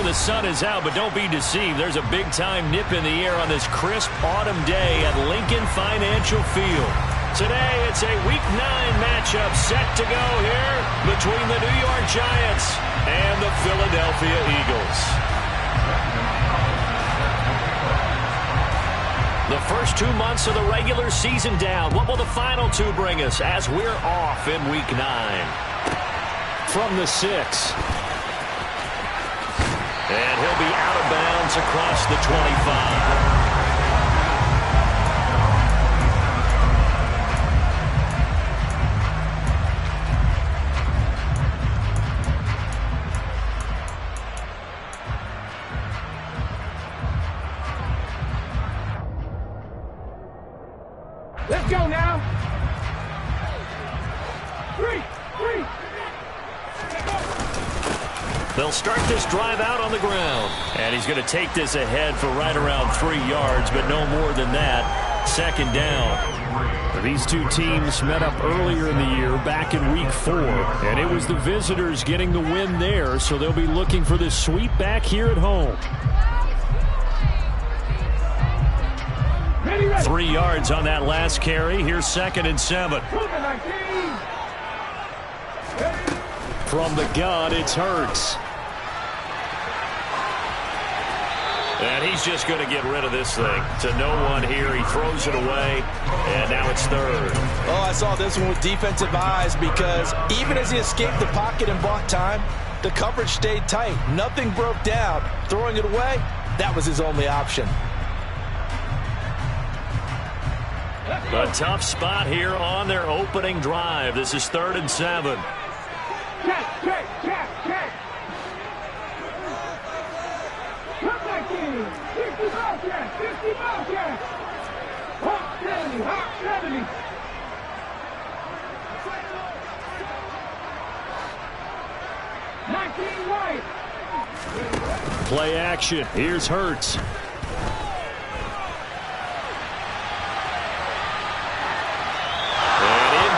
the sun is out, but don't be deceived. There's a big-time nip in the air on this crisp autumn day at Lincoln Financial Field. Today, it's a Week 9 matchup set to go here between the New York Giants and the Philadelphia Eagles. The first 2 months of the regular season down. What will the final two bring us as we're off in Week 9? From the 6. And he'll be out of bounds across the 25. Let's go now. Three. They'll start this drive out on the ground. And he's going to take this ahead for right around 3 yards, but no more than that. Second down. These two teams met up earlier in the year, back in Week 4. And it was the visitors getting the win there, so they'll be looking for this sweep back here at home. 3 yards on that last carry. Here's 2nd and 7. From the gun, it's Hurts. And he's just going to get rid of this thing. To no one here. He throws it away, and now it's 3rd. Oh, I saw this one with defensive eyes because even as he escaped the pocket and bought time, the coverage stayed tight. Nothing broke down. Throwing it away, that was his only option. A tough spot here on their opening drive. This is 3rd and 7. Check. Come back in. 50 Bobcats. Hot 70. 19 White. Play action. Here's Hurts.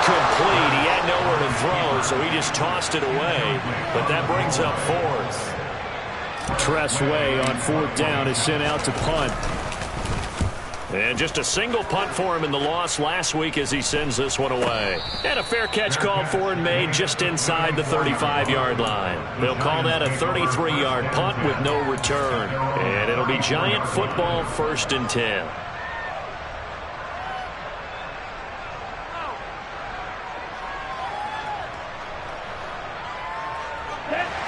Complete. He had nowhere to throw, so he just tossed it away. But that brings up 4th. Tress Way on 4th down is sent out to punt. And just a single punt for him in the loss last week as he sends this one away. And a fair catch called for and made just inside the 35-yard line. They'll call that a 33-yard punt with no return. And it'll be Giant football 1st and 10.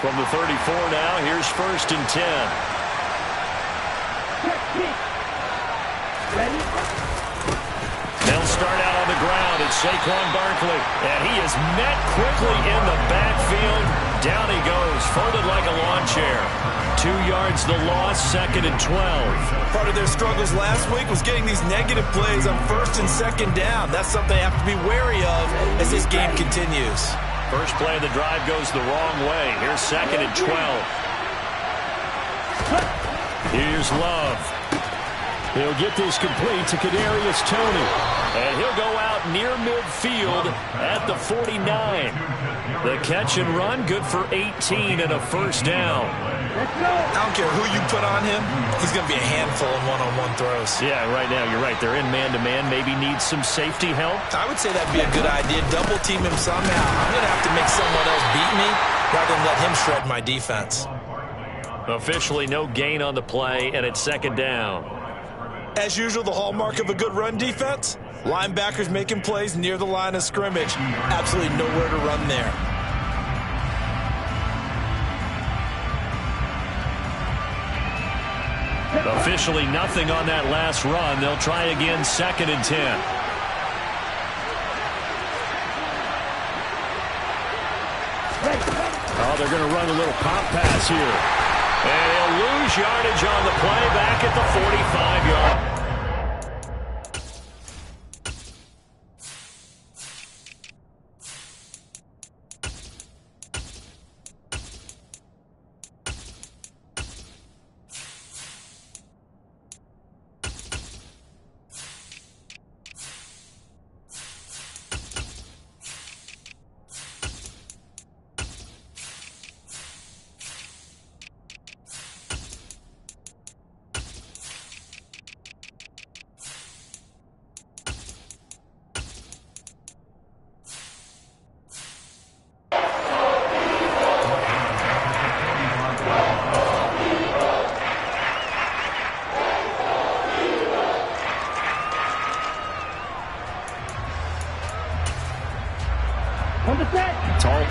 From the 34 now, here's 1st and 10. They'll start out on the ground. It's Saquon Barkley. And he is met quickly in the backfield. Down he goes, folded like a lawn chair. 2 yards the loss, 2nd and 12. Part of their struggles last week was getting these negative plays on 1st and 2nd down. That's something they have to be wary of as this game continues. First play of the drive goes the wrong way. Here's 2nd and 12. Here's Love. He'll get this complete to Kadarius Toney. And he'll go out near midfield at the 49. The catch and run, good for 18 and a 1st down. I don't care who you put on him. He's going to be a handful in one-on-one throws. Yeah, right now, you're right. They're in man-to-man. Maybe needs some safety help. I would say that'd be a good idea. Double team him somehow. I'm going to have to make someone else beat me rather than let him shred my defense. Officially no gain on the play, and it's 2nd down. As usual, the hallmark of a good run defense, linebackers making plays near the line of scrimmage. Absolutely nowhere to run there. Officially nothing on that last run. They'll try again, 2nd and 10. Oh, they're going to run a little pop pass here. And he'll lose yardage on the play back at the 45-yard.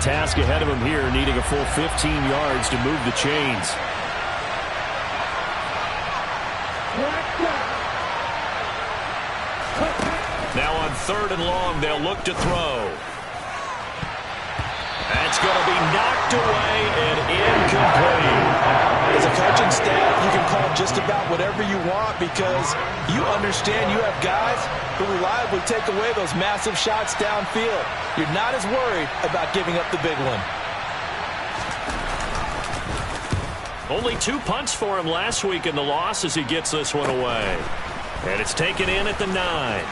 task ahead of him here, needing a full 15 yards to move the chains. Now on 3rd and long, they'll look to throw. That's going to be knocked away and incomplete. As a coaching staff, you can call just about whatever you want because you understand you have guys who reliably take away those massive shots downfield. You're not as worried about giving up the big one. Only 2 punts for him last week in the loss as he gets this one away. And it's taken in at the 9.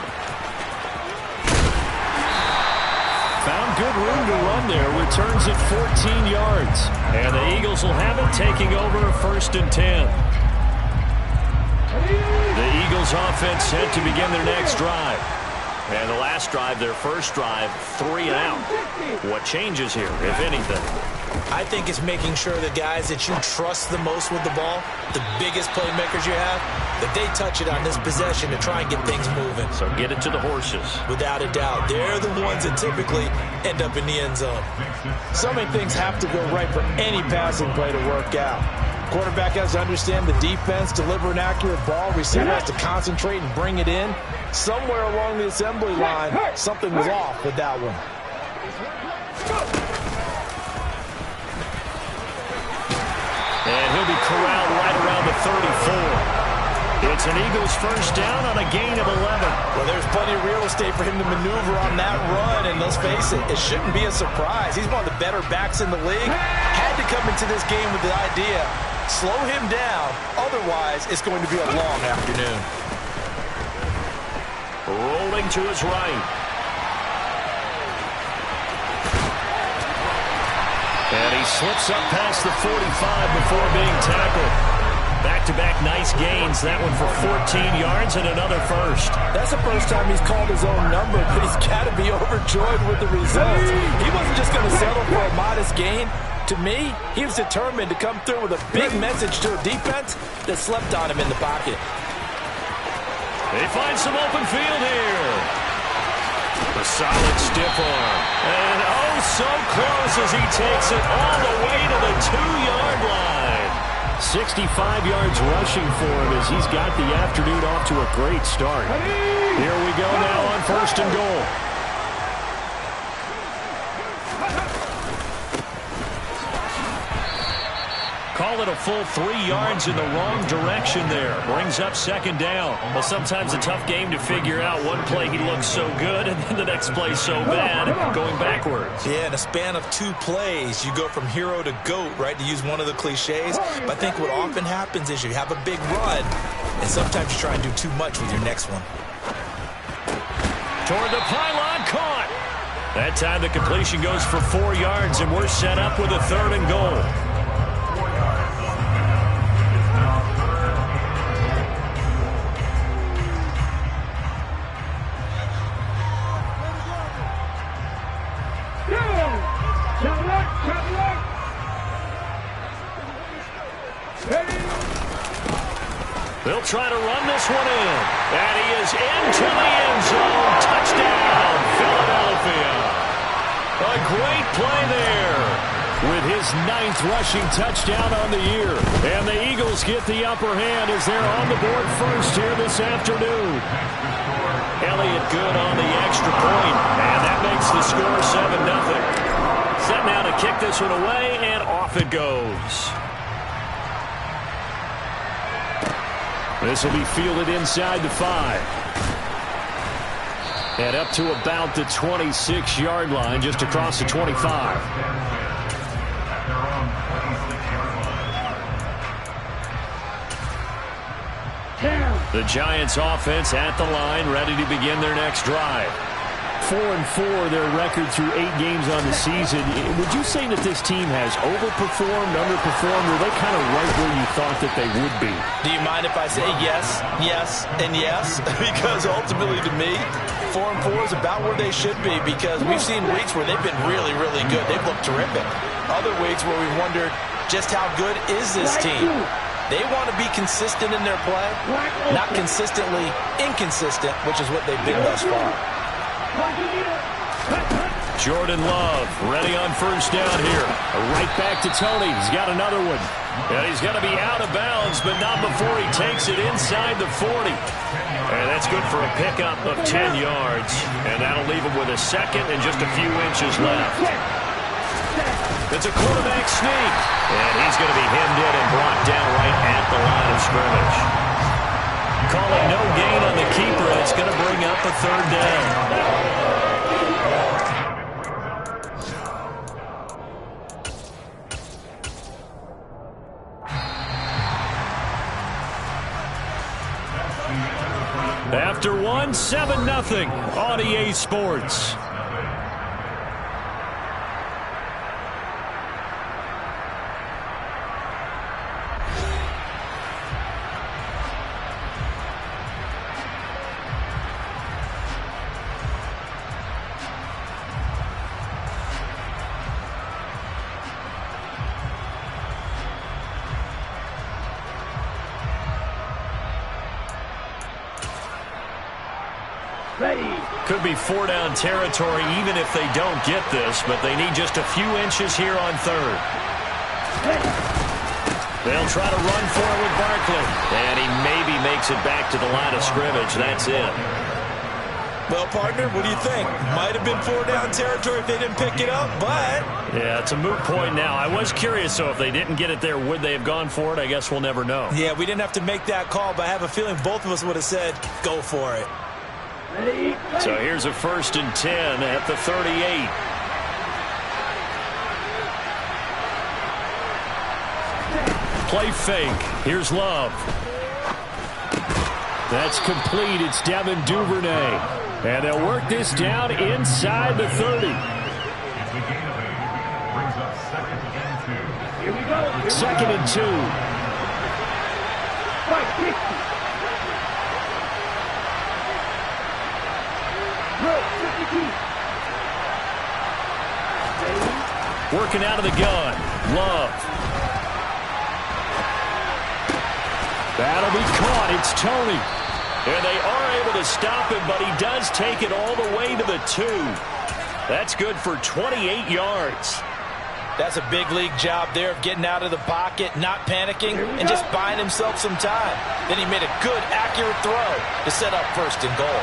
Found good room to run there. Returns it 14 yards. And the Eagles will have it, taking over 1st and 10. The Eagles offense set to begin their next drive. And the last drive, their first drive, 3 and out. What changes here, if anything? I think it's making sure the guys that you trust the most with the ball, the biggest playmakers you have, that they touch it on this possession to try and get things moving. So get it to the horses. Without a doubt. They're the ones that typically end up in the end zone. So many things have to go right for any passing play to work out. Quarterback has to understand the defense, deliver an accurate ball. Receiver has to concentrate and bring it in. Somewhere along the assembly line, something was off with that one. And he'll be corralled right around the 34. It's an Eagles first down on a gain of 11. Well, there's plenty of real estate for him to maneuver on that run, and let's face it, it shouldn't be a surprise. He's one of the better backs in the league. Had to come into this game with the idea, slow him down, otherwise it's going to be a long afternoon. Rolling to his right. And he slips up past the 45 before being tackled. Back-to-back nice gains. That one for 14 yards and another first. That's the first time he's called his own number, but he's got to be overjoyed with the results. He wasn't just going to settle for a modest gain. To me, he was determined to come through with a big message to a defense that slept on him in the pocket. They find some open field here. A solid stiff arm. And oh, so close as he takes it all the way to the 2-yard line. 65 yards rushing for him as he's got the afternoon off to a great start. Here we go now on 1st and goal. Call it a full 3 yards in the wrong direction there. Brings up 2nd down. Well, sometimes a tough game to figure out. One play he looks so good, and then the next play so bad, going backwards. Yeah, in a span of 2 plays, you go from hero to GOAT, right, to use one of the cliches. But I think what often happens is you have a big run, and sometimes you try and do too much with your next one. Toward the pylon, caught. That time the completion goes for 4 yards, and we're set up with a 3rd and goal. They'll try to run this one in. And he is into the end zone. Touchdown, Philadelphia. A great play there with his 9th rushing touchdown on the year. And the Eagles get the upper hand as they're on the board first here this afternoon. Elliott good on the extra point. And that makes the score 7-0. Set now to kick this one away, and off it goes. This will be fielded inside the 5. And up to about the 26-yard line, just across the 25. The Giants offense at the line, ready to begin their next drive. 4-4, their record through 8 games on the season. Would you say that this team has overperformed, underperformed, or are they kind of right where you thought that they would be? Do you mind if I say yes, yes, and yes? Because ultimately to me, 4-4 is about where they should be because we've seen weeks where they've been really, really good. They've looked terrific. Other weeks where we've wondered just how good is this team? They want to be consistent in their play, not consistently inconsistent, which is what they've been thus far. Jordan Love ready on first down here. Right back to Tony. He's got another one. And he's going to be out of bounds, but not before he takes it inside the 40. And that's good for a pickup of 10 yards. And that'll leave him with a second and just a few inches left. It's a quarterback sneak. And he's going to be hemmed in and brought down right at the line of scrimmage. Calling no gain on the keeper. It's going to bring up a third down. After one, 7-0 on EA Sports. Could be 4-down territory even if they don't get this, but they need just a few inches here on third. They'll try to run for it with Barkley. And he maybe makes it back to the line of scrimmage. That's it. Well, partner, what do you think? Might have been 4-down territory if they didn't pick it up, but... Yeah, it's a moot point now. I was curious, so if they didn't get it there, would they have gone for it? I guess we'll never know. Yeah, we didn't have to make that call, but I have a feeling both of us would have said, go for it. So here's a 1st and 10 at the 38. Play fake. Here's Love. That's complete. It's Devin Duvernay. And they'll work this down inside the 30. Second and 2. Working out of the gun. Love. That'll be caught. It's Tony. And they are able to stop him, but he does take it all the way to the 2. That's good for 28 yards. That's a big league job there of getting out of the pocket, not panicking, and just buying himself some time. Then he made a good, accurate throw to set up 1st and goal.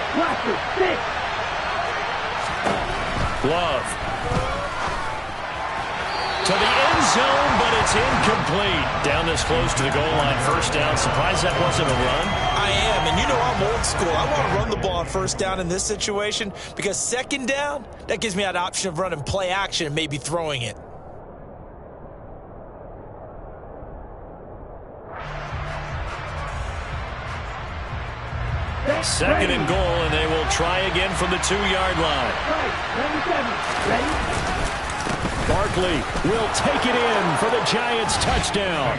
Love. To the end zone, but it's incomplete. Down this close to the goal line. 1st down. Surprised that wasn't a run? I am, and you know I'm old school. I want to run the ball on 1st down in this situation because 2nd down, that gives me that option of running play action and maybe throwing it. Second and goal, and they will try again from the 2-yard line. Barkley will take it in for the Giants touchdown.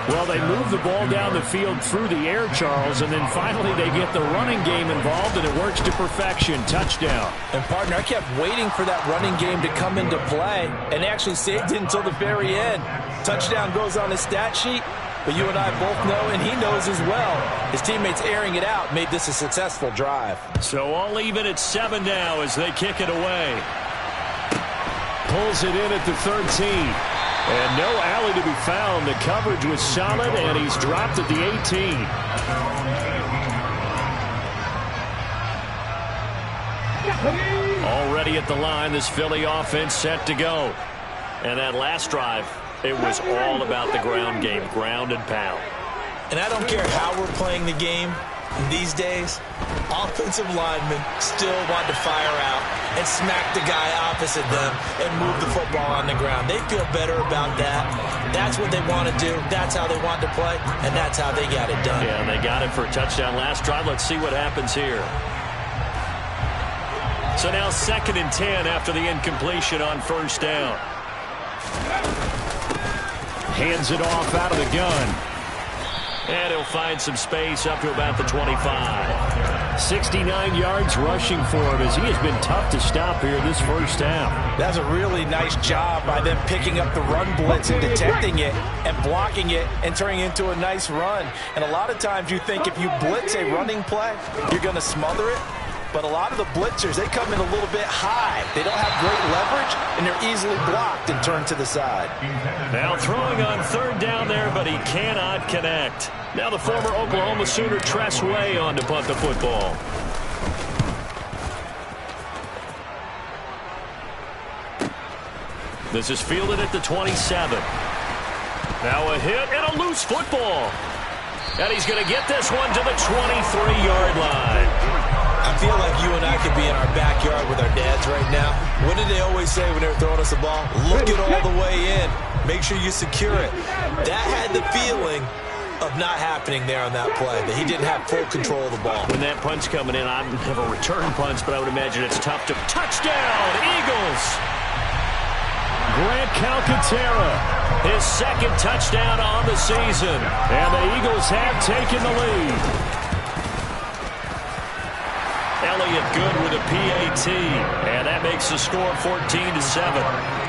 Well, they move the ball down the field through the air, Charles, and then finally they get the running game involved, and it works to perfection. Touchdown. And, partner, I kept waiting for that running game to come into play, and actually saved it until the very end. Touchdown goes on his stat sheet, but you and I both know, and he knows as well, his teammates airing it out made this a successful drive. So all even at 7 now as they kick it away. Pulls it in at the 13. And no alley to be found. The coverage was solid, and he's dropped at the 18. Already at the line, this Philly offense set to go. And that last drive, it was all about the ground game, ground and pound. And I don't care how we're playing the game these days, offensive linemen still want to fire out and smack the guy opposite them and move the football on the ground. They feel better about that. That's what they want to do. That's how they want to play, and that's how they got it done. Yeah, and they got it for a touchdown last drive. Let's see what happens here. So now 2nd and 10 after the incompletion on 1st down. Hands it off out of the gun. And he'll find some space up to about the 25. 69 yards rushing for him as he has been tough to stop here this 1st half. That's a really nice job by them picking up the run blitz and detecting it and blocking it and turning it into a nice run. And a lot of times you think if you blitz a running play, you're going to smother it. but a lot of the blitzers, they come in a little bit high. They don't have great leverage, and they're easily blocked and turned to the side. Now throwing on third down there, but he cannot connect. Now the former Oklahoma Sooner Tress Way on to punt the football. This is fielded at the 27. Now a hit and a loose football. And he's going to get this one to the 23-yard line. I feel like you and I could be in our backyard with our dads right now. What did they always say when they were throwing us the ball? Look it all the way in. Make sure you secure it. That had the feeling of not happening there on that play, that he didn't have full control of the ball. When that punt's coming in, I never return punts, but I would imagine it's tough to... Touchdown, Eagles! Grant Calcaterra, his second touchdown on the season. And the Eagles have taken the lead. Elliott good with a PAT. And that makes the score 14-7.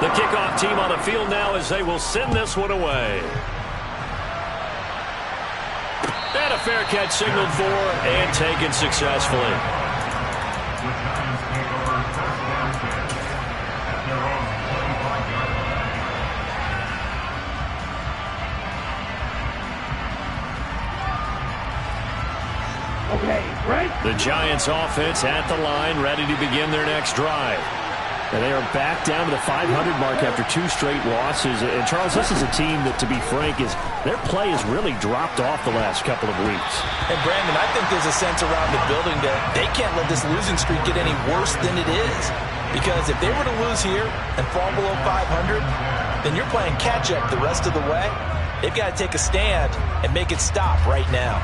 The kickoff team on the field now as they will send this one away. And a fair catch signaled for and taken successfully. Okay, right? The Giants offense at the line, ready to begin their next drive. And they are back down to the 500 mark after 2 straight losses. And, Charles, this is a team that, to be frank, their play has really dropped off the last couple of weeks. And, Brandon, I think there's a sense around the building that they can't let this losing streak get any worse than it is. Because if they were to lose here and fall below 500, then you're playing catch-up the rest of the way. They've got to take a stand and make it stop right now.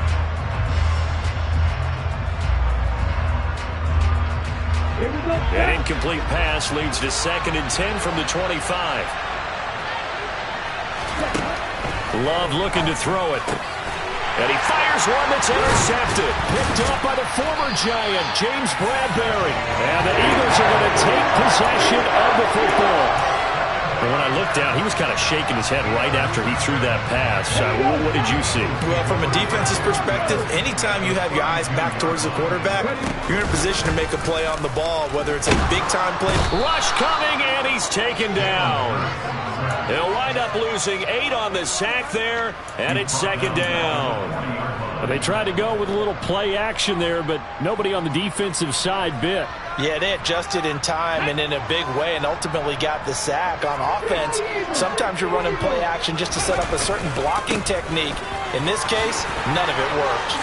An incomplete pass leads to 2nd and 10 from the 25. Love looking to throw it. And he fires one that's intercepted. Picked up by the former Giant, James Bradbury. And the Eagles are going to take possession of the football. And when I looked down, he was kind of shaking his head right after he threw that pass. What did you see? Well, from a defense's perspective, anytime you have your eyes back towards the quarterback, you're in a position to make a play on the ball, whether it's a big-time play. Rush coming, and he's taken down. He'll wind up losing 8 on the sack there, and it's 2nd down. They tried to go with a little play action there, but nobody on the defensive side bit. Yeah, they adjusted in time and in a big way and ultimately got the sack. On offense, sometimes you're running play action just to set up a certain blocking technique. In this case, none of it worked.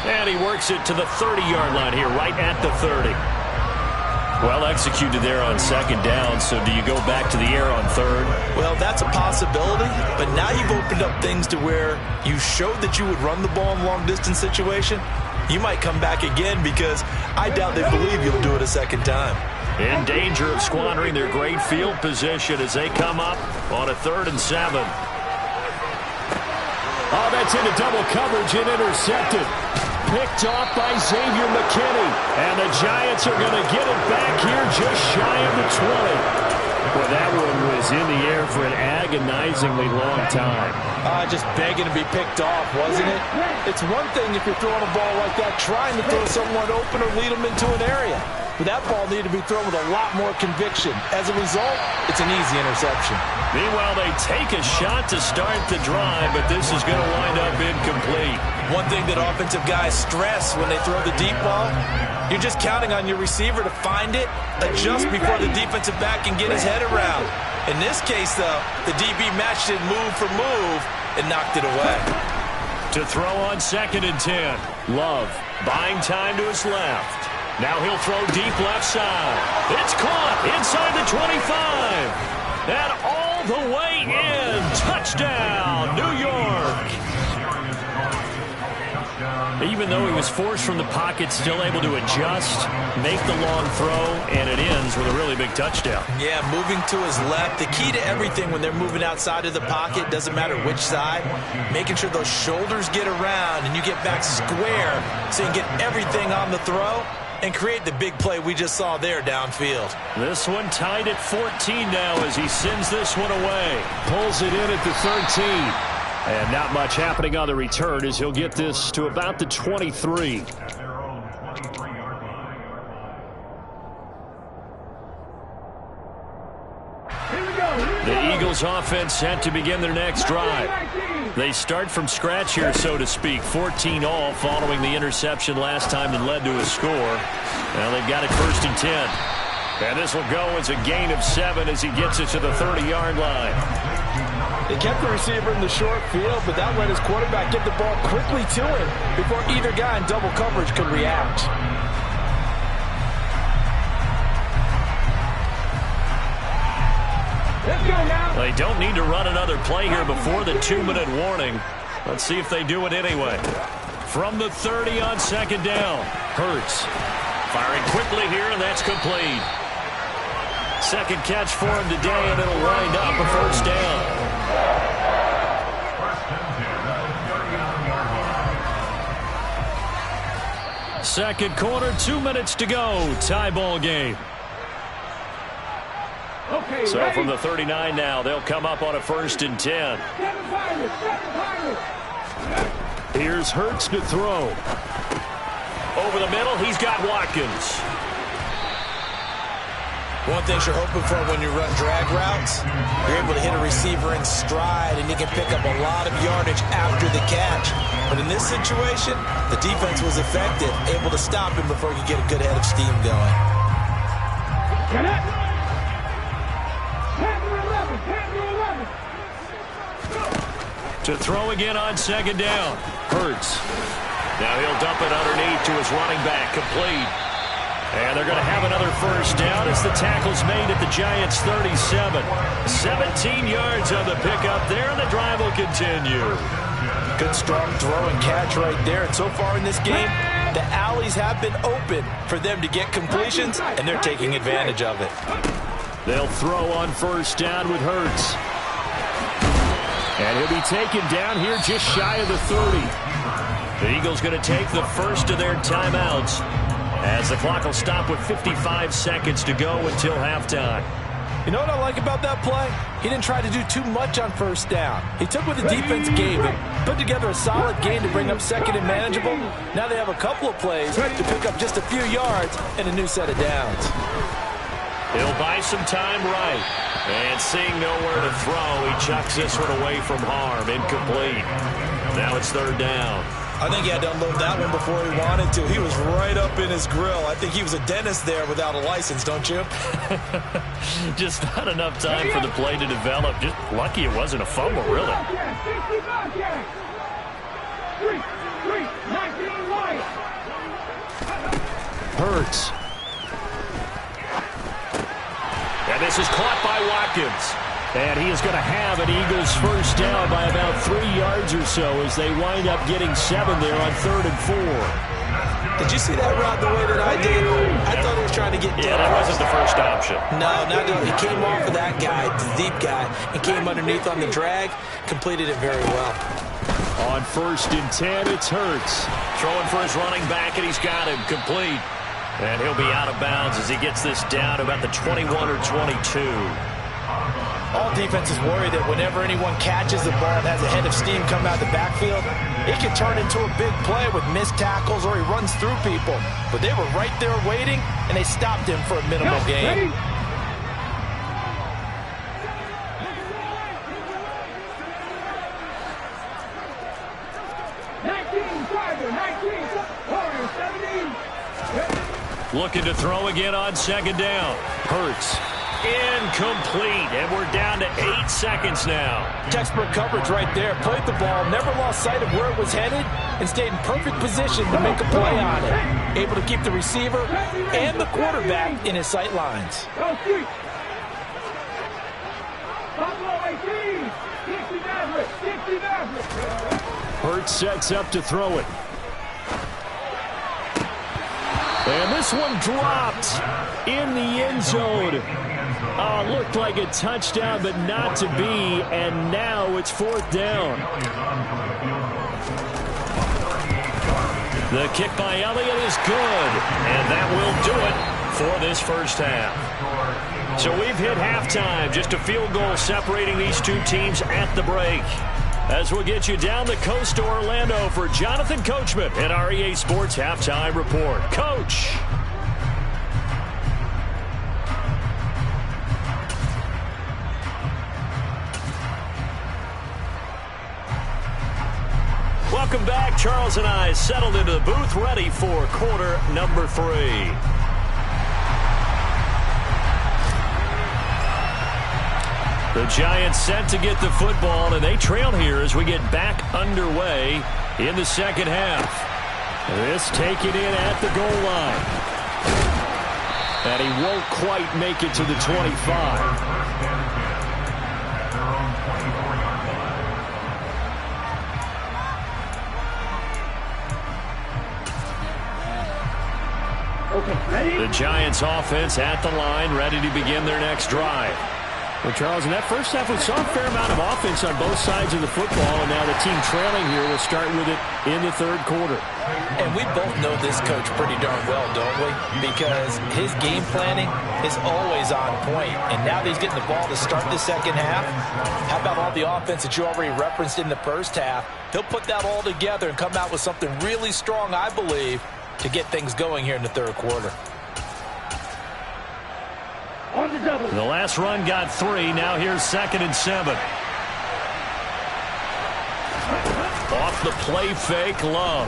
And he works it to the 30-yard line here, right at the 30. Well executed there on 2nd down, so do you go back to the air on 3rd? Well, that's a possibility, but now you've opened up things to where you showed that you would run the ball in a long-distance situation. You might come back again because I doubt they believe you'll do it a 2nd time. In danger of squandering their great field position as they come up on a 3rd and 7. Oh, that's into double coverage and intercepted. Picked off by Xavier McKinney. And the Giants are going to get it back here just shy of the 20. Well, that one was in the air for an agonizingly long time. Just begging to be picked off, wasn't it? It's one thing if you're throwing a ball like that, trying to throw someone open or lead them into an area. But that ball needed to be thrown with a lot more conviction. As a result, it's an easy interception. Meanwhile, they take a shot to start the drive, but this is going to wind up incomplete. One thing that offensive guys stress when they throw the deep ball, you're just counting on your receiver to find it, adjust before the defensive back can get his head around. In this case, though, the DB matched it move for move and knocked it away. To throw on 2nd and 10. Love buying time to his left. Now he'll throw deep left side. It's caught inside the 25. And all the way in. Touchdown, New York. Even though he was forced from the pocket, still able to adjust, make the long throw, and it ends with a really big touchdown. Yeah, moving to his left. The key to everything when they're moving outside of the pocket, doesn't matter which side, making sure those shoulders get around and you get back square so you can get everything on the throw and create the big play we just saw there downfield. This one tied at 14 now as he sends this one away. Pulls it in at the 13. And not much happening on the return as he'll get this to about the 23. The Eagles offense set to begin their next drive. They start from scratch here, so to speak. 14 all following the interception last time that led to a score. Now they've got it 1st and 10. And this will go as a gain of 7 as he gets it to the 30-yard line. They kept the receiver in the short field, but that let his quarterback get the ball quickly to him before either guy in double coverage could react. Let's go now. They don't need to run another play here before the 2-minute warning. Let's see if they do it anyway. From the 30 on 2nd down, Hurts firing quickly here, and that's complete. Second catch for him today, and it'll wind up a 1st down. Second quarter, 2 minutes to go. Tie ball game. Okay, So ready? from the 39 now, they'll come up on a 1st and 10. Here's Hurts to throw. Over the middle, he's got Watkins. One thing you're hoping for when you run drag routes, you're able to hit a receiver in stride and you can pick up a lot of yardage after the catch. But in this situation, the defense was effective, able to stop him before he could get a good head of steam going. To throw again on 2nd down. Hurts. Now he'll dump it underneath to his running back. Complete. And they're going to have another 1st down as the tackle's made at the Giants' 37. 17 yards on the pickup there, and the drive will continue. Good strong throw and catch right there. And so far in this game, the alleys have been open for them to get completions, and they're taking advantage of it. They'll throw on 1st down with Hurts. And he'll be taken down here just shy of the 30. The Eagles going to take the first of their timeouts as the clock will stop with 55 seconds to go until halftime. You know what I like about that play? He didn't try to do too much on 1st down. He took what the defense gave him, put together a solid game to bring up 2nd and manageable. Now they have a couple of plays to pick up just a few yards and a new set of downs. He'll buy some time right. And seeing nowhere to throw, he chucks this one away from harm. Incomplete. Now it's 3rd down. I think he had to unload that one before he wanted to. He was right up in his grill. I think he was a dentist there without a license, don't you? Just not enough time for the play to develop. Just lucky it wasn't a fumble, really. Hurts. And this is caught by Watkins. And he is going to have an Eagles 1st down by about 3 yards or so as they wind up getting 7 there on 3rd and 4. Did you see that route the way that I did? I thought he was trying to get Yeah, that wasn't the first option. No, he came off of that guy, the deep guy, and came underneath on the drag, completed it very well. On 1st and 10, it's Hurts. Throwing for his running back, and he's got him complete. And he'll be out of bounds as he gets this down to about the 21 or 22. All defenses worry that whenever anyone catches the ball and has a head of steam come out of the backfield, it can turn into a big play with missed tackles or he runs through people. But they were right there waiting, and they stopped him for a minimal gain. Looking to throw again on 2nd down. Hurts. Incomplete, and we're down to 8 seconds now. Textbook coverage right there. Played the ball, never lost sight of where it was headed, and stayed in perfect position to make a play on it. Able to keep the receiver and the quarterback in his sight lines. Hurts sets up to throw it. And this one dropped in the end zone. Looked like a touchdown, but not to be. And now it's 4th down. The kick by Elliott is good. And that will do it for this first half. So we've hit halftime. Just a field goal separating these two teams at the break. As we'll get you down the coast to Orlando for Jonathan Coachman in our EA Sports Halftime Report. Coach. Welcome back. Charles and I settled into the booth, ready for quarter number 3. The Giants set to get the football, and they trail here as we get back underway in the second half. This taken in at the goal line. And he won't quite make it to the 25. The Giants offense at the line, ready to begin their next drive. Well, Charles, in that first half, we saw a fair amount of offense on both sides of the football, and now the team trailing here will start with it in the third quarter. And we both know this coach pretty darn well, don't we? Because his game planning is always on point. And now that he's getting the ball to start the second half, how about all the offense that you already referenced in the first half? He'll put that all together and come out with something really strong, I believe, to get things going here in the third quarter. The last run got 3. Now here's 2nd and 7. Off the play fake, Love.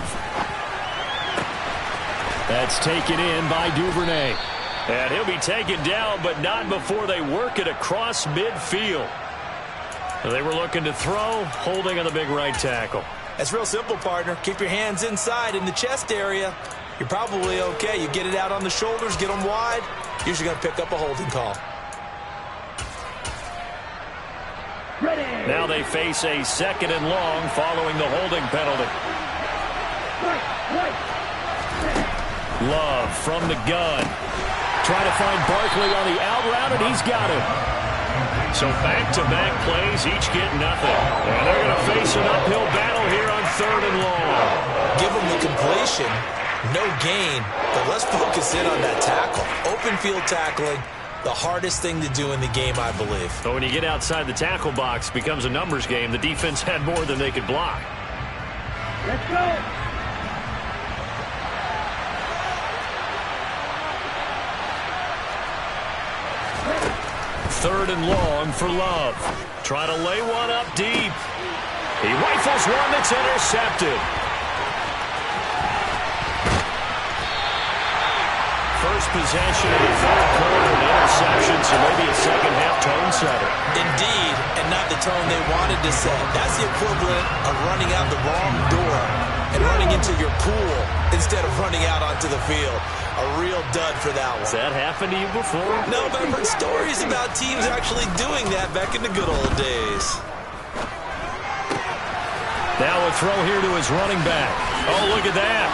That's taken in by Duvernay. And he'll be taken down, but not before they work it across midfield. They were looking to throw, holding on the big right tackle. That's real simple, partner. Keep your hands inside in the chest area. You're probably okay. You get it out on the shoulders, get them wide. Usually going to pick up a holding call. Ready. Now they face a 2nd and long following the holding penalty. Right. Love from the gun. Trying to find Barkley on the out route, and he's got him. So back-to-back plays, each get nothing. And they're going to face an uphill battle here on 3rd and long. Give them the completion. No gain, but let's focus in on that tackle. Open field tackling, the hardest thing to do in the game, I believe. But when you get outside the tackle box, it becomes a numbers game. The defense had more than they could block. Let's go. 3rd and long for Love. Trying to lay one up deep. He rifles one that's intercepted. First possession of the third quarter, an interception, so maybe a second-half tone setter. Indeed, and not the tone they wanted to set. That's the equivalent of running out the wrong door and running into your pool instead of running out onto the field. A real dud for that one. Has that happened to you before? No, but I've heard stories about teams actually doing that back in the good old days. Now a throw here to his running back. Oh, look at that.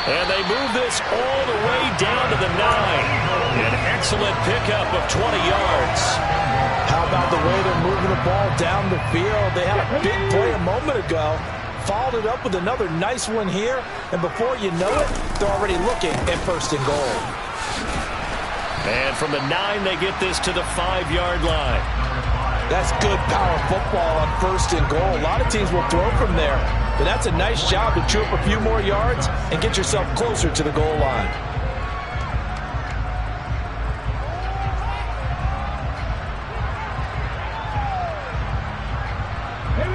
And they move this all the way down to the 9. An excellent pickup of 20 yards. How about the way they're moving the ball down the field? They had a big play a moment ago. Followed it up with another nice one here. And before you know it, they're already looking at 1st and goal. And from the 9, they get this to the 5-yard line. That's good power football on 1st and goal. A lot of teams will throw from there. But that's a nice job to chew up a few more yards and get yourself closer to the goal line.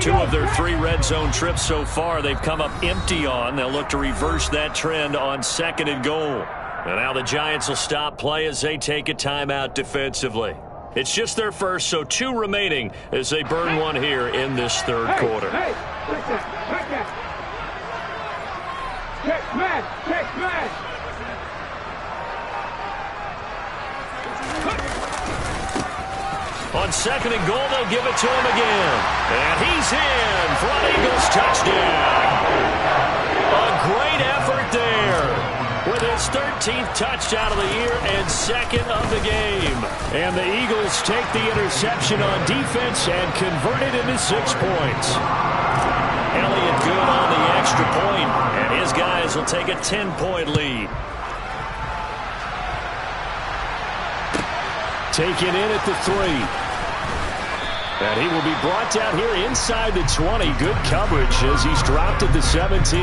Two of their 3 red zone trips so far, they've come up empty on. They'll look to reverse that trend on 2nd and goal. And now the Giants will stop play as they take a timeout defensively. It's just their first, so 2 remaining as they burn one here in this third quarter. Hey, check that. Check man. On 2nd and goal, they'll give it to him again. And he's in for an Eagles touchdown. A great effort there with his 13th touchdown of the year and second of the game. And the Eagles take the interception on defense and convert it into 6 points. Elliott good on the extra point, and his guys will take a 10-point lead. Taken in at the 3. And he will be brought down here inside the 20. Good coverage as he's dropped at the 17.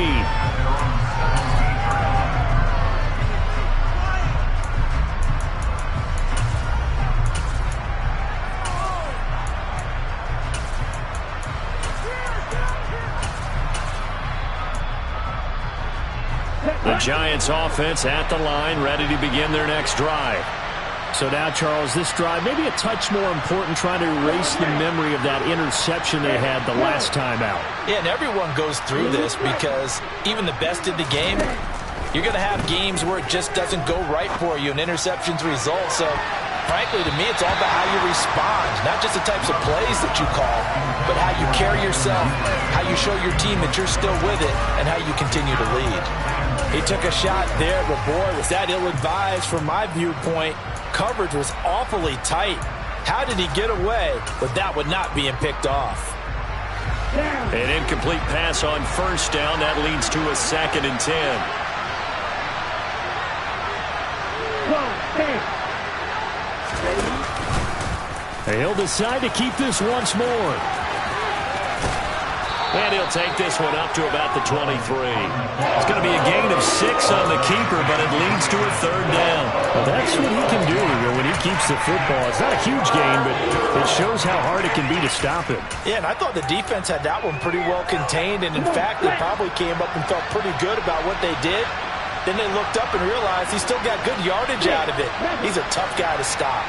The Giants offense at the line, ready to begin their next drive. So now, Charles, this drive maybe a touch more important, trying to erase the memory of that interception they had the last time out. Yeah, and everyone goes through this because even the best in the game, you're going to have games where it just doesn't go right for you and interceptions result. So, frankly, to me, it's all about how you respond, not just the types of plays that you call, but how you carry yourself, how you show your team that you're still with it, and how you continue to lead. He took a shot there, but boy, was that ill-advised from my viewpoint. Coverage was awfully tight. How did he get away with that one not being picked off? An incomplete pass on first down. That leads to a 2nd and 10. He'll decide to keep this once more. And he'll take this one up to about the 23. It's going to be a gain of 6 on the keeper, but it leads to a 3rd down. Well, that's what he can do when he keeps the football. It's not a huge gain, but it shows how hard it can be to stop him. Yeah, and I thought the defense had that one pretty well contained, and in fact, they probably came up and felt pretty good about what they did. Then they looked up and realized he still got good yardage out of it. He's a tough guy to stop.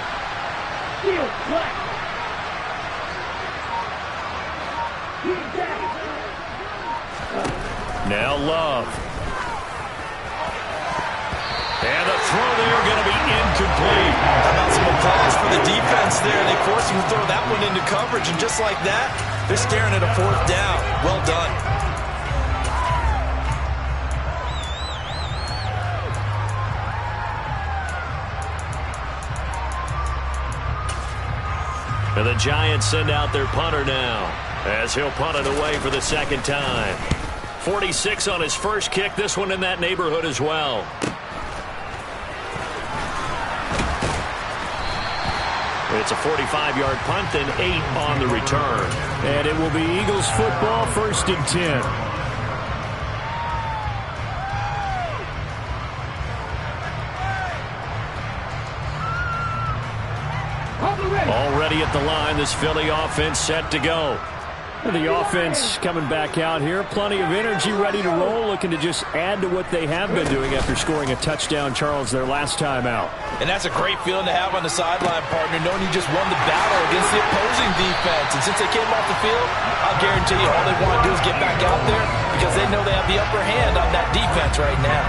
Now Love. And the throw there going to be incomplete. How about some applause for the defense there? They forced him to throw that one into coverage, and just like that, they're staring at a 4th down. Well done. And the Giants send out their punter now, as he'll punt it away for the 2nd time. 46 on his first kick. This one in that neighborhood as well. It's a 45-yard punt, then 8 on the return. And it will be Eagles football, 1st and 10. Already at the line, this Philly offense set to go. The offense coming back out here. Plenty of energy, ready to roll, looking to just add to what they have been doing after scoring a touchdown, Charles, their last time out. And that's a great feeling to have on the sideline, partner, knowing you just won the battle against the opposing defense. And since they came off the field, I'll guarantee you all they want to do is get back out there because they know they have the upper hand on that defense right now.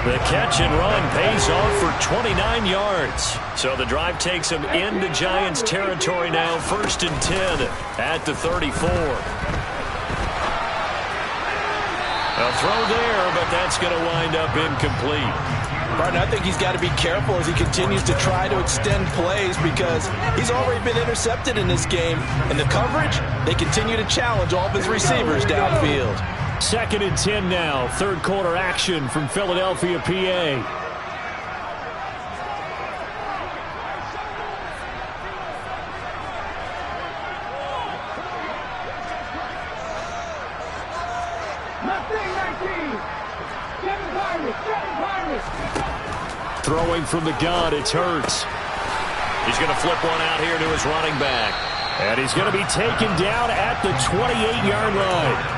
The catch and run pays off for 29 yards. So the drive takes them into Giants territory now, 1st and 10 at the 34. A throw there, but that's going to wind up incomplete. Martin, I think he's got to be careful as he continues to try to extend plays because he's already been intercepted in this game. And the coverage, they continue to challenge all of his receivers downfield. 2nd and 10 now. 3rd quarter action from Philadelphia, PA. Throwing from the gun, it's Hurts. He's going to flip one out here to his running back. And he's going to be taken down at the 28-yard line.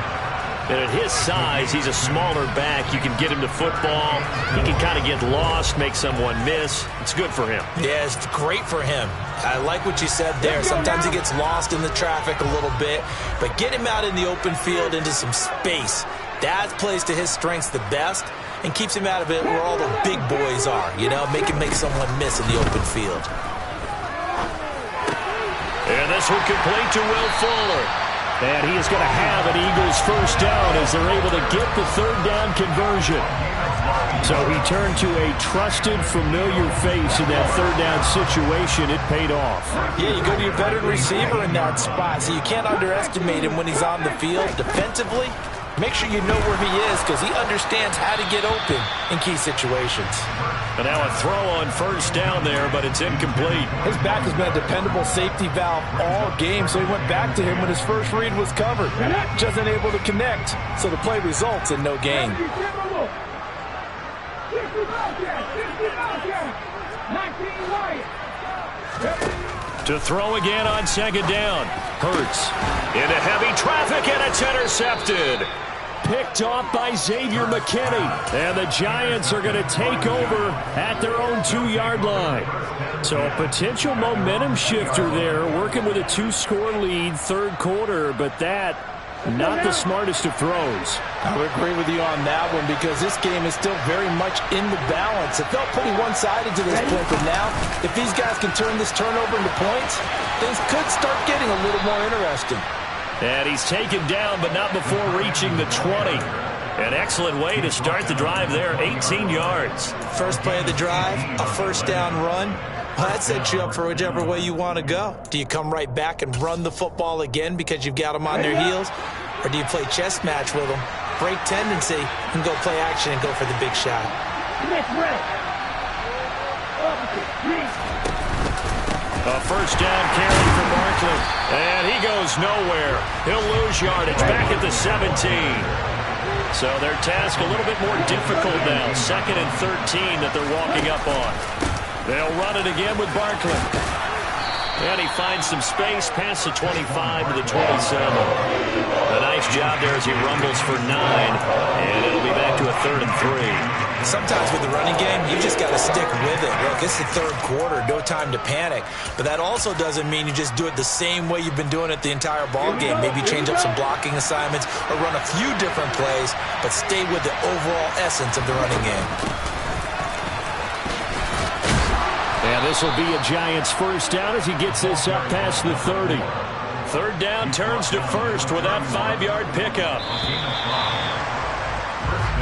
And at his size, he's a smaller back. You can get him to football. He can kind of get lost, make someone miss. It's good for him. Yeah, it's great for him. I like what you said there. Sometimes he gets lost in the traffic a little bit. But get him out in the open field into some space. That plays to his strengths the best and keeps him out of it where all the big boys are. You know, make someone miss in the open field. And this will complete to Will Fuller. And he is going to have an Eagles 1st down as they're able to get the 3rd down conversion. So he turned to a trusted, familiar face in that third down situation. It paid off. Yeah, you go to your veteran receiver in that spot, so you can't underestimate him when he's on the field. Defensively, make sure you know where he is because he understands how to get open in key situations. And now a throw on first down there, but it's incomplete. His back has been a dependable safety valve all game, so he went back to him when his first read was covered. Just unable to connect, so the play results in no gain. To throw again on second down. Hurts into heavy traffic, and it's intercepted. Picked off by Xavier McKinney. And the Giants are going to take over at their own 2-yard line. So a potential momentum shifter there, working with a 2-score lead, third quarter, but that not the smartest of throws. I would agree with you on that one because this game is still very much in the balance. It felt pretty one-sided to this point, but now if these guys can turn this turnover into points, things could start getting a little more interesting. And he's taken down, but not before reaching the 20. An excellent way to start the drive there, 18 yards. First play of the drive, a first down run. Well, that sets you up for whichever way you want to go. Do you come right back and run the football again because you've got them on their heels? Or do you play chess match with them, break tendency, and go play action and go for the big shot? A first down carry for Barkley. And he goes nowhere. He'll lose yardage back at the 17. So their task a little bit more difficult now. 2nd and 13 that they're walking up on. They'll run it again with Barkley. And he finds some space past the 25 to the 27. A nice job there as he rumbles for 9. And it'll be back to a 3rd and 3. Sometimes with the running game, you just got to stick with it. Look, it's the third quarter, no time to panic. But that also doesn't mean you just do it the same way you've been doing it the entire ball game. Maybe change up some blocking assignments or run a few different plays, but stay with the overall essence of the running game. And this will be a Giants first down as he gets this up past the 30. Third down turns to first with that 5-yard pickup.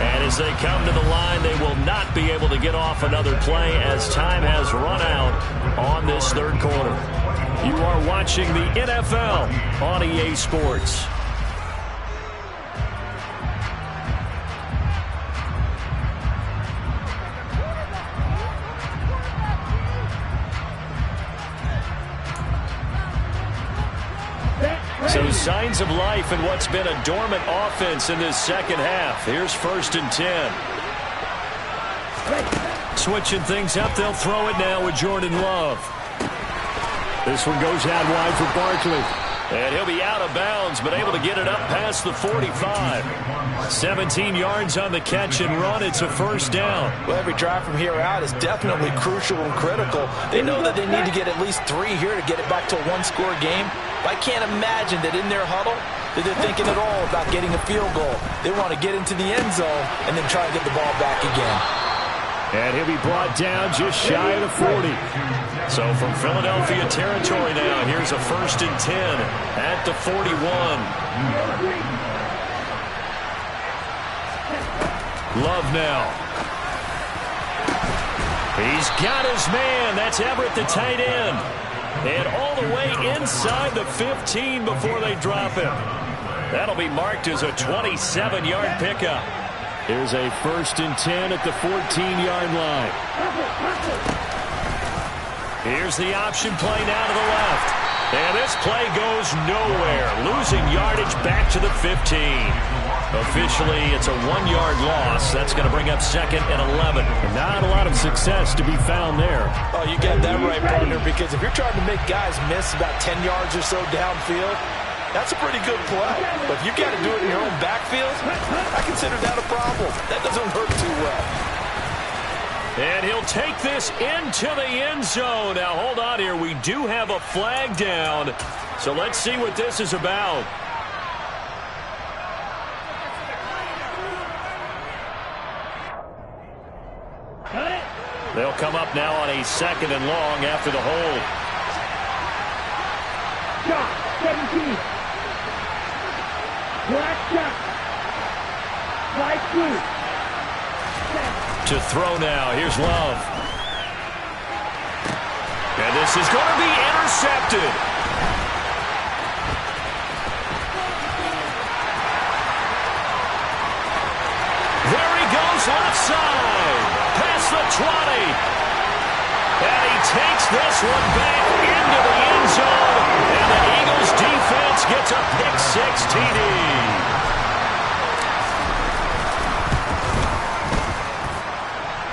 And as they come to the line, they will not be able to get off another play as time has run out on this third quarter. You are watching the NFL on EA Sports. So signs of life in what's been a dormant offense in this second half. Here's 1st and 10. Switching things up, they'll throw it now with Jordan Love. This one goes out wide for Barkley. And he'll be out of bounds, but able to get it up past the 45. 17 yards on the catch and run. It's a first down. Well, every drive from here out is definitely crucial and critical. They know that they need to get at least 3 here to get it back to a 1-score game. But I can't imagine that in their huddle that they're thinking at all about getting a field goal. They want to get into the end zone and then try and get the ball back again. And he'll be brought down just shy of the 40. So from Philadelphia territory now, here's a 1st and 10 at the 41. Love now. He's got his man. That's Everett, the tight end. And all the way inside the 15 before they drop him. That'll be marked as a 27-yard pickup. Here's a 1st and 10 at the 14-yard line. Here's the option play now to the left. And this play goes nowhere. Losing yardage back to the 15. Officially, it's a 1-yard loss. That's going to bring up 2nd and 11. Not a lot of success to be found there. Oh, you got that right, partner, because if you're trying to make guys miss about 10 yards or so downfield, that's a pretty good play. But if you got to do it in your own backfield, I consider that a problem. That doesn't hurt too well. And he'll take this into the end zone. Now, hold on here. We do have a flag down. So let's see what this is about. They'll come up now on a 2nd and long after the hold. Shot, 17. Black shot. Right through. To throw now. Here's Love. And this is going to be intercepted. There he goes left side. Past the 20. And he takes this one back into the end zone. And the Eagles defense gets a pick-six TD.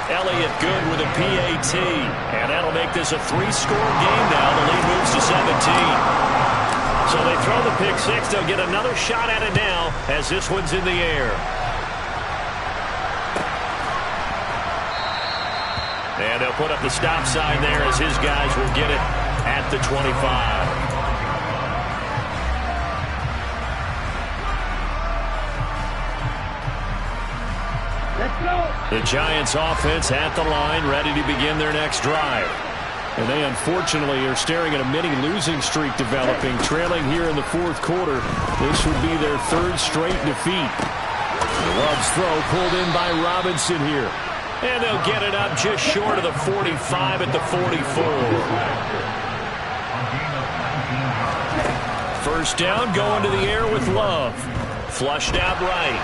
Elliott good with a PAT. And that'll make this a three-score game now. The lead moves to 17. So they throw the pick-six. They'll get another shot at it now as this one's in the air. And they'll put up the stop sign there as his guys will get it at the 25. The Giants offense at the line, ready to begin their next drive. And they unfortunately are staring at a mini losing streak developing, trailing here in the fourth quarter. This would be their third straight defeat. Love's throw pulled in by Robinson here. And they'll get it up just short of the 45 at the 44. First down, going to the air with Love. Flushed out right.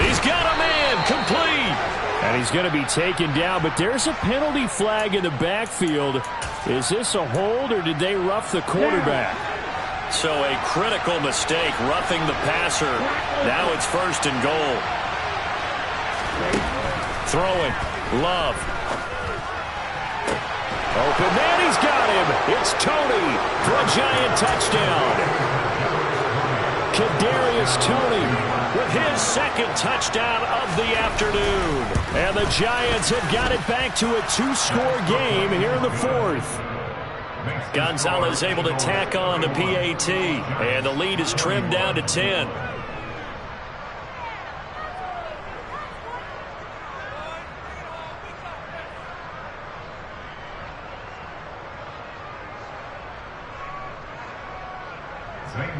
He's got a man, complete. And he's going to be taken down, but there's a penalty flag in the backfield. Is this a hold, or did they rough the quarterback? So a critical mistake, roughing the passer. Now it's first and goal. Throwing. Love. Open man, he's got him. It's Tony for a Giant touchdown. Kadarius Toney with his second touchdown of the afternoon. And the Giants have got it back to a two-score game here in the fourth. Gonzalez able to tack on the PAT, and the lead is trimmed down to 10.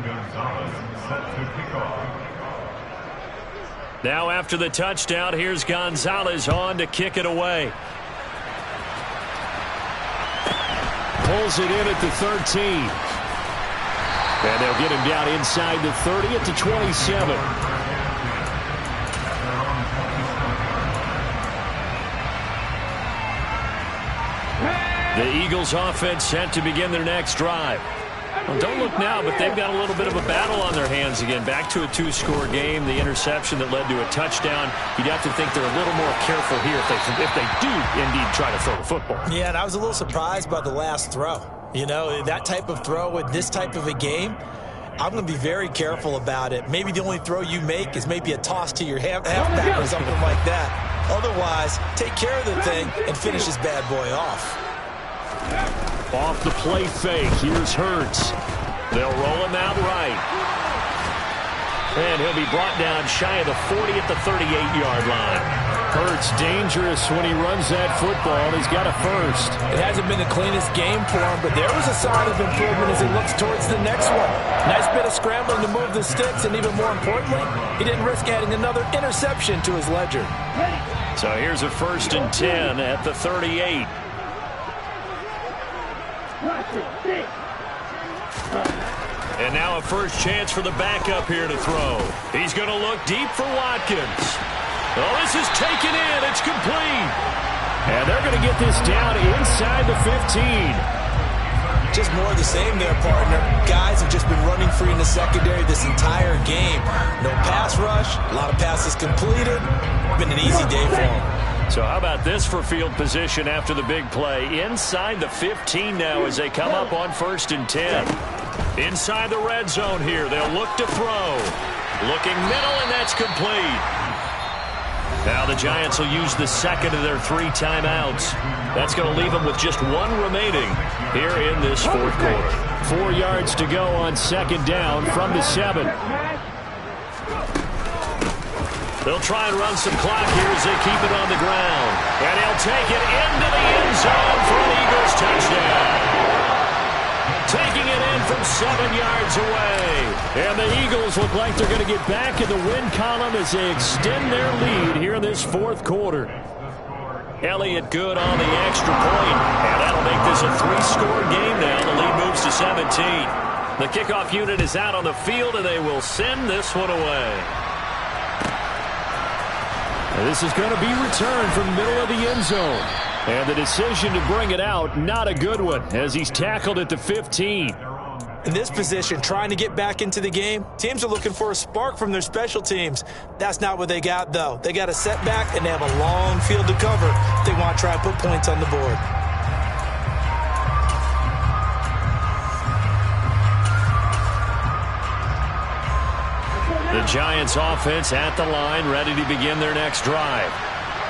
Gonzalez set to kick off. Now after the touchdown, here's Gonzalez on to kick it away. Pulls it in at the 13. And they'll get him down inside the 30 at the 27. The Eagles offense set to begin their next drive. Well, don't look now, but they've got a little bit of a battle on their hands again. Back to a two-score game. The interception that led to a touchdown. You'd have to think they're a little more careful here if they do indeed try to throw the football. Yeah, and I was a little surprised by the last throw. You know, that type of throw with this type of a game, I'm going to be very careful about it. Maybe the only throw you make is maybe a toss to your halfback or something like that. Otherwise, take care of the thing and finish this bad boy off. Off the play fake, here's Hurts. They'll roll him out right. And he'll be brought down shy of the 40 at the 38-yard line. Hurts dangerous when he runs that football, and he's got a first. It hasn't been the cleanest game for him, but there was a sign of improvement as he looks towards the next one. Nice bit of scrambling to move the sticks, and even more importantly, he didn't risk adding another interception to his ledger. So here's a 1st and 10 at the 38. And now a first chance for the backup here to throw. He's going to look deep for Watkins. Oh, this is taken in. It's complete. And they're going to get this down inside the 15. Just more of the same there, partner. Guys have just been running free in the secondary this entire game. No pass rush, a lot of passes completed. Been an easy day for them. So how about this for field position after the big play? Inside the 15 now as they come up on 1st and 10. Inside the red zone here. They'll look to throw. Looking middle, and that's complete. Now the Giants will use the second of their 3 timeouts. That's going to leave them with just 1 remaining here in this fourth quarter. 4 yards to go on 2nd down from the 7. They'll try and run some clock here as they keep it on the ground. And he'll take it into the end zone for an Eagles touchdown. Taking it in for from 7 yards away. And the Eagles look like they're going to get back in the win column as they extend their lead here in this fourth quarter. Elliott good on the extra point, and that'll make this a 3-score game now. The lead moves to 17. The kickoff unit is out on the field, and they will send this one away. And this is going to be returned from the middle of the end zone. And the decision to bring it out, not a good one, as he's tackled at the 15. In this position, trying to get back into the game, teams are looking for a spark from their special teams. That's not what they got, though. They got a setback, and they have a long field to cover if they want to try and put points on the board. The Giants offense at the line, ready to begin their next drive.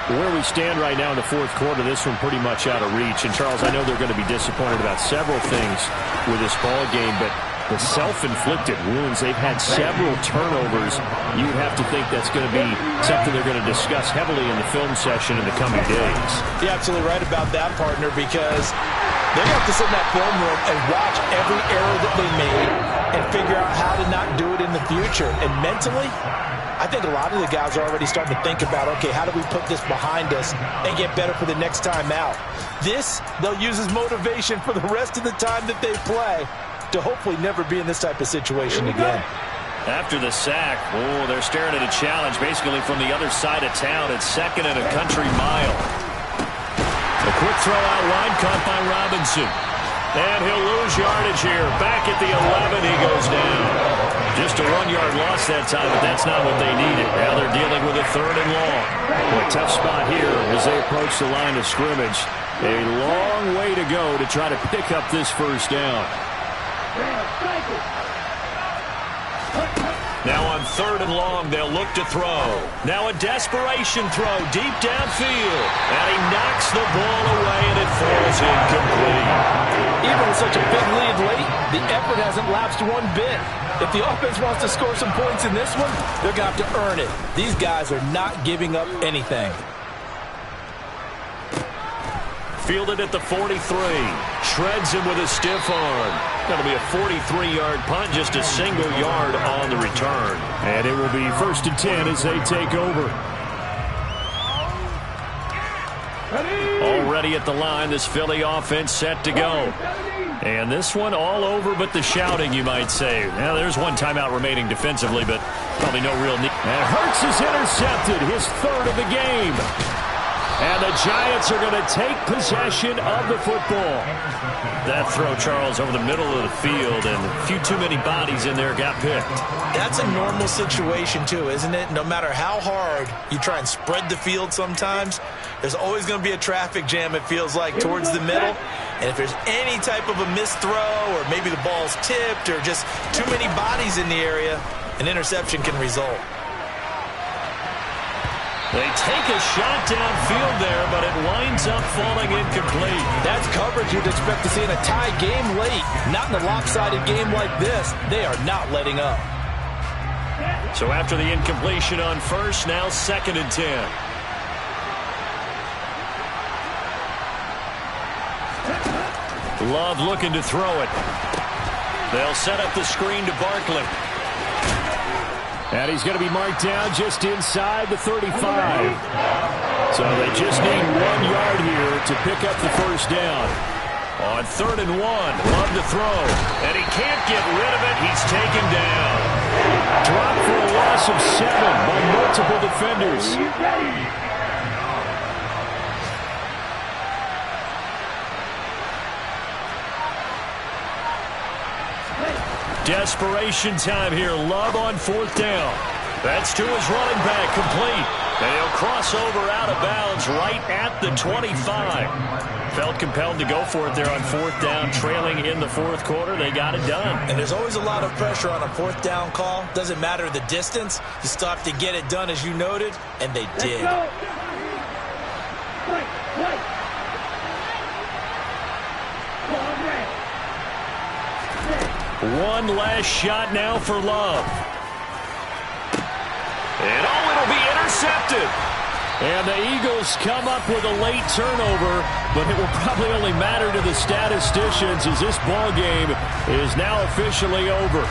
Where we stand right now in the fourth quarter, this one pretty much out of reach. And, Charles, I know they're going to be disappointed about several things with this ball game, but the self-inflicted wounds, they've had several turnovers. You would have to think that's going to be something they're going to discuss heavily in the film session in the coming days. You're absolutely right about that, partner, because they're going to have to sit in that film room and watch every error that they made and figure out how to not do it in the future. And mentally, I think a lot of the guys are already starting to think about, okay, how do we put this behind us and get better for the next time out? This, they'll use as motivation for the rest of the time that they play to hopefully never be in this type of situation again. After the sack, they're staring at a challenge basically from the other side of town. It's second and a country mile. A quick throw out wide caught by Robinson. And he'll lose yardage here. Back at the 11, he goes down. Just a 1-yard loss that time, but that's not what they needed. Now they're dealing with a 3rd and long. A tough spot here as they approach the line of scrimmage. A long way to go to try to pick up this first down. Now on 3rd and long, they'll look to throw. Now a desperation throw deep downfield. And he knocks the ball away, and it falls incomplete. Even with such a big lead late, the effort hasn't lapsed one bit. If the offense wants to score some points in this one, they're going to have to earn it. These guys are not giving up anything. Fielded at the 43. Shreds him with a stiff arm. That'll be a 43-yard punt, just a single yard on the return. And it will be 1st and 10 as they take over. Already at the line, this Philly offense set to go. And this one all over but the shouting, you might say. Now, there's one timeout remaining defensively, but probably no real need. And Hurts is intercepted, his 3rd of the game. And the Giants are going to take possession of the football. That throw, Charles, over the middle of the field, and a few too many bodies in there got picked. That's a normal situation, too, isn't it? No matter how hard you try and spread the field sometimes, there's always going to be a traffic jam, it feels like, towards the middle. And if there's any type of a missed throw, or maybe the ball's tipped, or just too many bodies in the area, an interception can result. They take a shot downfield there, but it winds up falling incomplete. That's coverage you'd expect to see in a tie game late. Not in a lopsided game like this. They are not letting up. So after the incompletion on 1st, now 2nd and 10. Love looking to throw it. They'll set up the screen to Barkley. And he's going to be marked down just inside the 35. So they just need 1 yard here to pick up the first down. On 3rd and 1, Love to throw. And he can't get rid of it. He's taken down. Dropped for a loss of 7 by multiple defenders. Desperation time here. Love on 4th down. That's to his running back, complete. And he'll cross over out of bounds right at the 25. Felt compelled to go for it there on 4th down, trailing in the 4th quarter. They got it done. And there's always a lot of pressure on a 4th down call. Doesn't matter the distance. You still have to get it done, as you noted, and they did. One last shot now for Love. And it'll be intercepted. And the Eagles come up with a late turnover, but it will probably only matter to the statisticians as this ball game is now officially over.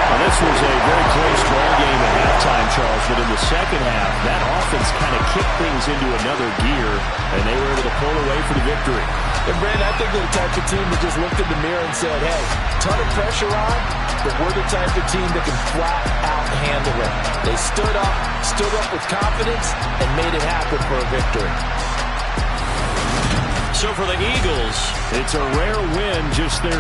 Well, this was a very close ball game at halftime, Charles, but in the second half, that offense kind of kicked things into another gear, and they were able to pull away for the victory. And, Brandon, I think they're the type of team that just looked in the mirror and said, hey, ton of pressure on, but we're the type of team that can flat out handle it. They stood up with confidence, and made it happen for a victory. So for the Eagles, it's a rare win, just their